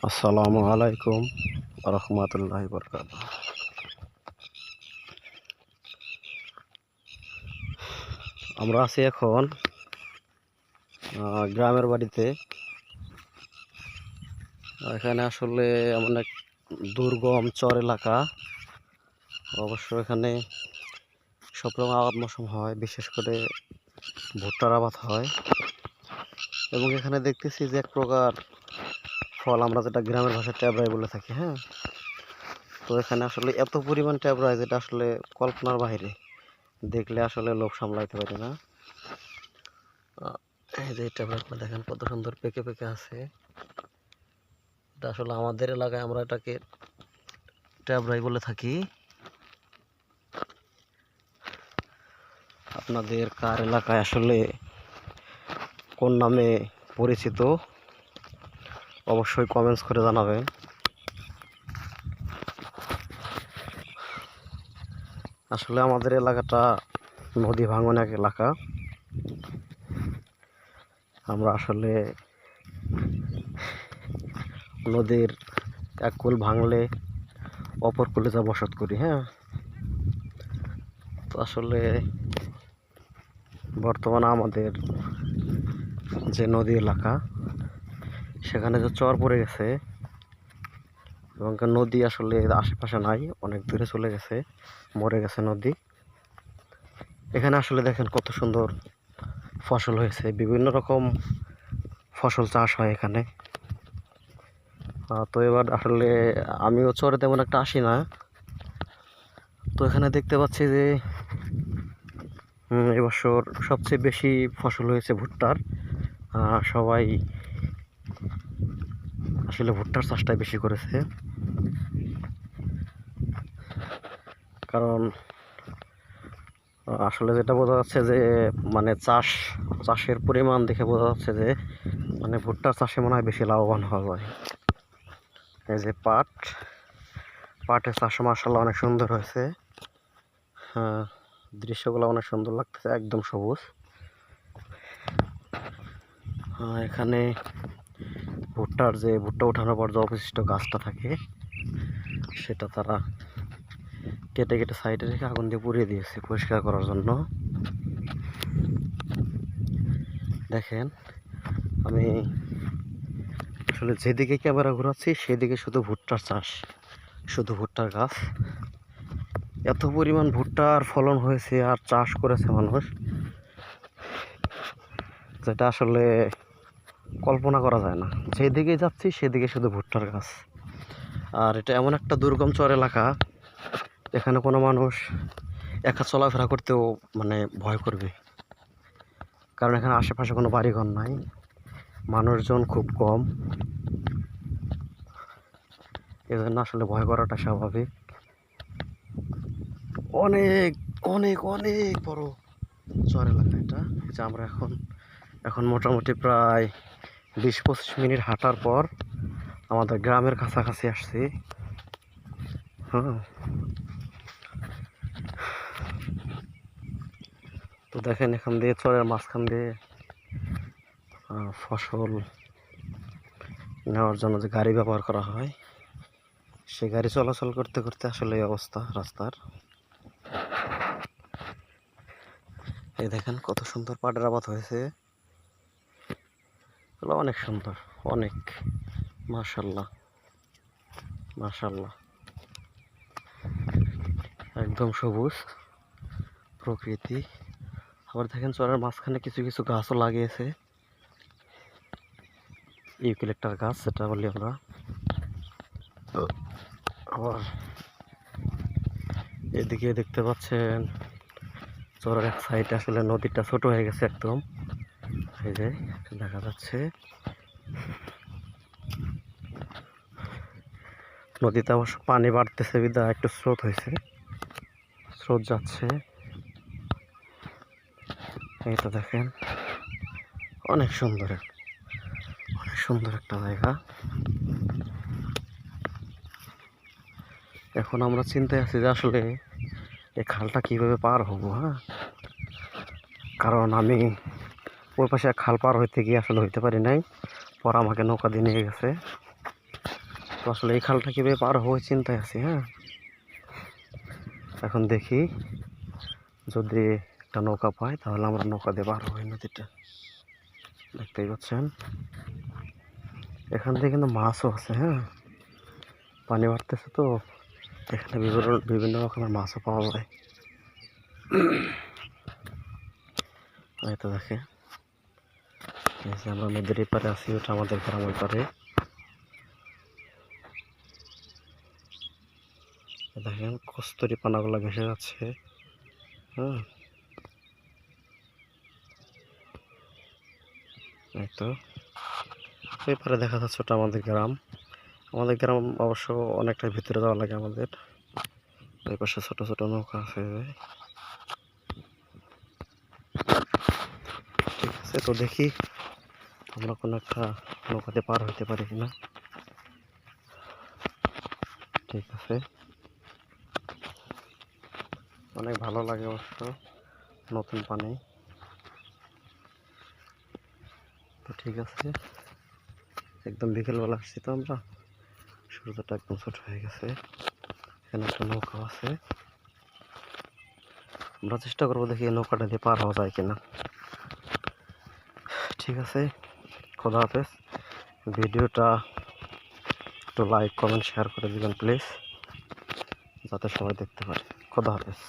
আসসালামু আলাইকুম রহমতুল্লাহি বরকাতুহু। আমরা আছি এখন গ্রামের বাড়িতে। এখানে আসলে এমন এক দুর্গম চর এলাকা। অবশ্য এখানে সব রকম আবাদ মৌসুম হয়, বিশেষ করে ভুট্টার আবাদ হয়। এবং এখানে দেখতেছি যে এক প্রকার ফল, আমরা যেটা গ্রামের ভাষায় ট্যাবরাই বলে থাকি। হ্যাঁ, তো এখানে আসলে এত পরিমাণ ট্যাবরাই যেটা আসলে কল্পনার বাইরে, দেখলে আসলে লোভ সামলাইতে পারি না। এই যে ট্যাবরাইগুলো দেখেন কত সুন্দর পেকে পেকে আছে। এটা আসলে আমাদের এলাকায় আমরা এটাকে ট্যাবরাই বলে থাকি। আপনাদের কার এলাকায় আসলে কোন নামে পরিচিত অবশ্যই কমেন্টস করে জানাবেন। আসলে আমাদের এলাকাটা নদী ভাঙন এক এলাকা। আমরা আসলে নদীর এক কূল ভাঙলে অপর কূলে যা বসত করি। হ্যাঁ, তো আসলে বর্তমানে আমাদের যে নদী এলাকা, সেখানে যে চর পড়ে গেছে এবং নদী আসলে আশেপাশে নাই, অনেক দূরে চলে গেছে, মরে গেছে নদী। এখানে আসলে দেখেন কত সুন্দর ফসল হয়েছে, বিভিন্ন রকম ফসল চাষ হয় এখানে। তো এবার আসলে আমিও চরে তেমন একটা আসি না। তো এখানে দেখতে পাচ্ছি যে এবছর সবচেয়ে বেশি ফসল হয়েছে ভুট্টার। সবাই আসলে ভুট্টার চাষটাই বেশি করেছে, কারণ আসলে যেটা বোঝা যাচ্ছে যে মানে চাষের পরিমাণ দেখে বোঝা যাচ্ছে যে মানে ভুট্টার চাষে মনে হয় বেশি লাভবান হওয়া যায়। এই যে পাটের চাষ মাশাআল্লাহ অনেক সুন্দর হয়েছে। হ্যাঁ, দৃশ্যগুলো অনেক সুন্দর লাগতেছে, একদম সবুজ। এখানে ভুট্টা ওঠানোর পর যে অবশিষ্ট গাছটা থাকে, সেটা তারা কেটে কেটে সাইডে রেখে আগুন দিয়ে পুড়িয়ে দিয়েছে পরিষ্কার করার জন্য। দেখেন, আমি আসলে যেদিকে ক্যামেরা ঘোরাচ্ছি সেদিকে শুধু ভুট্টার চাষ, শুধু ভুট্টার গাছ। এত পরিমাণ ভুট্টার ফলন হয়েছে আর চাষ করেছে মানুষ, যেটা আসলে কল্পনা করা যায় না। যেদিকে যাচ্ছি সেদিকে শুধু ভুট্টার গাছ। আর এটা এমন একটা দুর্গম চর এলাকা, এখানে কোনো মানুষ একা চলাফেরা করতেও মানে ভয় করবে, কারণ এখানে আশেপাশে কোনো বাড়িঘর নাই, মানুষজন খুব কম। এজন্য আসলে ভয় করাটা স্বাভাবিক। অনেক অনেক অনেক বড় চর এলাকা এটা। যে আমরা এখন মোটামুটি প্রায় 20-25 মিনিট হাঁটার পর আমাদের গ্রামের কাছাকাছি আসছি। হ্যাঁ, তো দেখেন এখান দিয়ে চরের মাঝখান দিয়ে ফসল নেওয়ার জন্য যে গাড়ি ব্যবহার করা হয়, সে গাড়ি চলাচল করতে করতে আসলে এই অবস্থা রাস্তার। এই দেখেন কত সুন্দর পাটের আবাদ হয়েছে, এগুলো অনেক সুন্দর, অনেক মাশাআল্লাহ মাশাআল্লাহ, একদম সবুজ প্রকৃতি। আবার দেখেন চরের মাঝখানে কিছু কিছু গাছও লাগিয়েছে, ইউক্যালিপটাস গাছ যেটা বলি আমরা। আবার এদিকে দেখতে পাচ্ছেন চরের এক সাইডে আসলে নদীটা ছোট হয়ে গেছে একদম। এই যে দেখা যাচ্ছে নদীতে অবশ্য পানি বাড়তেছে, বিধায় একটু স্রোত হয়েছে, স্রোত যাচ্ছে। এইটা দেখেন অনেক সুন্দর একটা জায়গা। এখন আমরা চিন্তায় আছি যে আসলে এই খালটা কিভাবে পার হব। হ্যাঁ, কারণ আমি ওই পাশে খাল পার হইতে গিয়ে আসলে হইতে পারি নাই, পর আমাকে নৌকা দিয়ে নিয়ে গেছে। আসলে এই খালটা কিভাবে পার হয়ে চিন্তায় আছি। হ্যাঁ, এখন দেখি যদি একটা নৌকা পাই তাহলে আমরা নৌকা দিয়ে পার হই নদীটা। দেখতেই পাচ্ছেন এখান থেকে কিন্তু মাছও আছে। হ্যাঁ, পানি বাড়তেছে তো এখানে বিভিন্ন রকমের মাছও পাওয়া যায়। এই তো দেখে আমরা নদীর এই পারে আছি, ওটা আমাদের গ্রাম ওই পারে। দেখেন কস্তুরি পানাগুলো ভেসে যাচ্ছে। হ্যাঁ, এই তো ওই পারে দেখা যাচ্ছে ওটা আমাদের গ্রাম। আমাদের গ্রাম অবশ্য অনেকটা ভিতরে যাওয়া লাগে আমাদের। ওই পাশে ছোট ছোট নৌকা আছে। ঠিক আছে, তো দেখি আমরা কোনো একটা নৌকাতে পার হইতে পারি কিনা। ঠিক আছে, অনেক ভালো লাগে অবশ্য নতুন পানি। তো ঠিক আছে, একদম বিকেলবেলা আসছি তো আমরা, সূর্যটা একদম ছোট হয়ে গেছে। এখানে একটা নৌকা আছে, আমরা চেষ্টা করবো দেখি এই নৌকাটা দিয়ে পার হওয়া যায় কিনা। ঠিক আছে, খোদা হাফেজ। ভিডিওটা একটু লাইক কমেন্ট শেয়ার করে দিবেন প্লিজ, যাতে সবাই দেখতে পারে। খোদা হাফেজ।